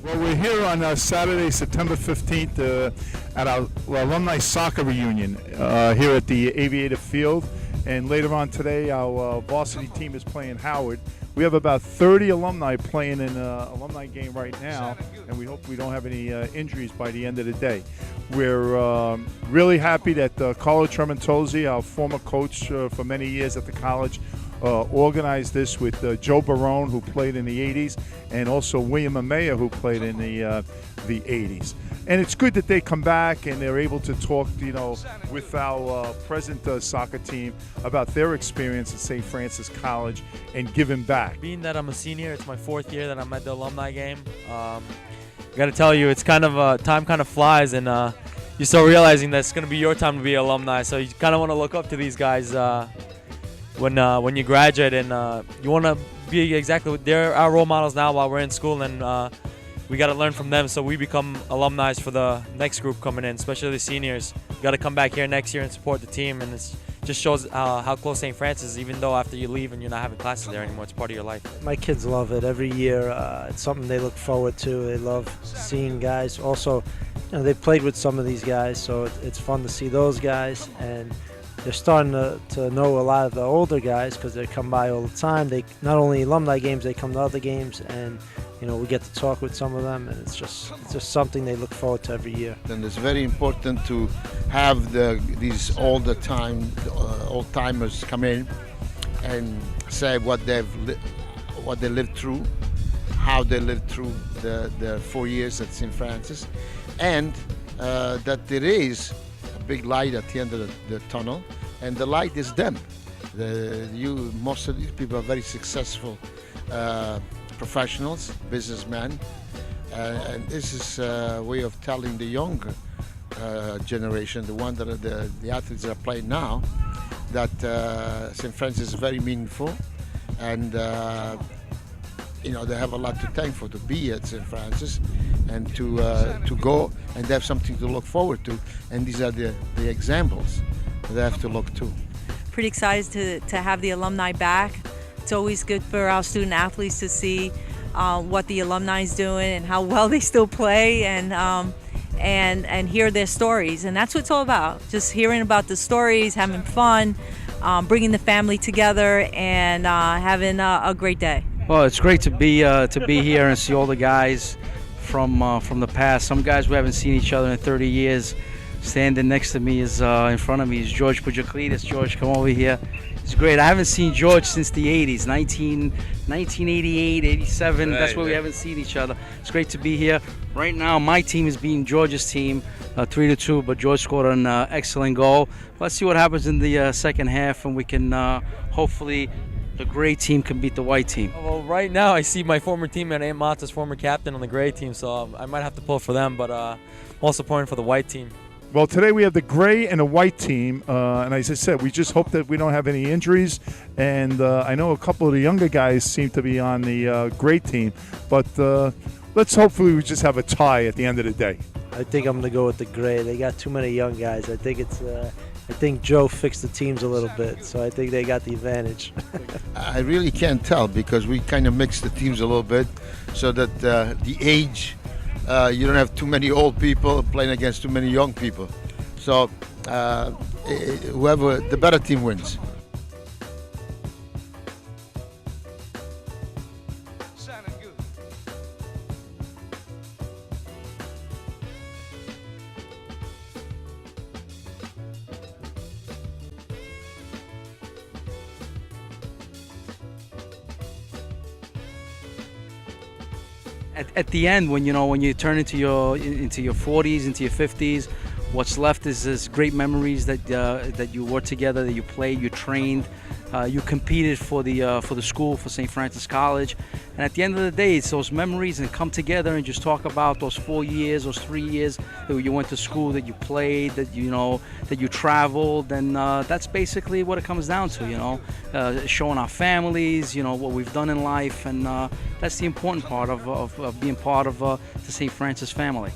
Well, we're here on Saturday, September 15th at our Alumni Soccer reunion here at the Aviator Field. And later on today, our varsity team is playing Howard. We have about 30 alumni playing in an alumni game right now, and we hope we don't have any injuries by the end of the day. We're really happy that Carlo Tramontozzi, our former coach for many years at the college, organized this with Joe Barone, who played in the 80s, and also William Amaya, who played in the 80s. And it's good that they come back and they're able to talk, with our present soccer team about their experience at St. Francis College and giving back. Being that I'm a senior, it's my 4th year that I'm at the alumni game. I got to tell you, it's kind of time kind of flies, and you start realizing that it's going to be your time to be an alumni. So you kind of want to look up to these guys when you graduate, and you want to be exactly what they're our role models now while we're in school, and we got to learn from them so we become alumni for the next group coming in, especially the seniors. You got to come back here next year and support the team, and it just shows how close St. Francis is, even though after you leave and you're not having classes there anymore, it's part of your life. My kids love it every year. It's something they look forward to. They love seeing guys. Also, they've played with some of these guys, so it's fun to see those guys, and they're starting to know a lot of the older guys because they come by all the time. They not only alumni games, they come to other games, and we get to talk with some of them, and it's just something they look forward to every year. And it's very important to have these old-timers come in and say what they lived through, how they lived through the 4 years at St. Francis, and that there is a big light at the end of the tunnel, and the light is them. Most of these people are very successful professionals, businessmen, and this is a way of telling the younger generation, the one that are the athletes that are playing now, that St. Francis is very meaningful, and they have a lot to thank for to be at St. Francis and to go and have something to look forward to, and these are the examples they have to look to. Pretty excited to have the alumni back. It's always good for our student athletes to see what the alumni is doing and how well they still play, and hear their stories. And that's what it's all about, just hearing about the stories, having fun, bringing the family together, and having a great day. Well, it's great to be here and see all the guys from the past. Some guys we haven't seen each other in 30 years. Standing next to me is in front of me is George Pujaklidis. George, come over here. It's great. I haven't seen George since the 80s, 1988, 87. Right, that's where we haven't seen each other. It's great to be here. Right now, my team is beating George's team 3-2, but George scored an excellent goal. Let's see what happens in the second half, and we can hopefully the gray team can beat the white team. Well, right now I see my former teammate Aunt Martha's former captain on the gray team, so I might have to pull for them, but I'm also pulling for the white team. Well, today we have the gray and the white team, and as I said, we just hope that we don't have any injuries. And I know a couple of the younger guys seem to be on the gray team, but let's hopefully we just have a tie at the end of the day. I think I'm going to go with the gray. They got too many young guys. I think Joe fixed the teams a little bit, so I think they got the advantage. I really can't tell because we kind of mixed the teams a little bit so that the age, you don't have too many old people playing against too many young people. So whoever, the better team wins. At the end, when you turn into your 40s, into your 50s, what's left is great memories that you worked together, that you played, you trained, you competed for the school, for St. Francis College, and at the end of the day, it's those memories and come together and just talk about those 4 years, those 3 years that you went to school, that you played, that you traveled, and that's basically what it comes down to. Showing our families, what we've done in life, and that's the important part of being part of the St. Francis family.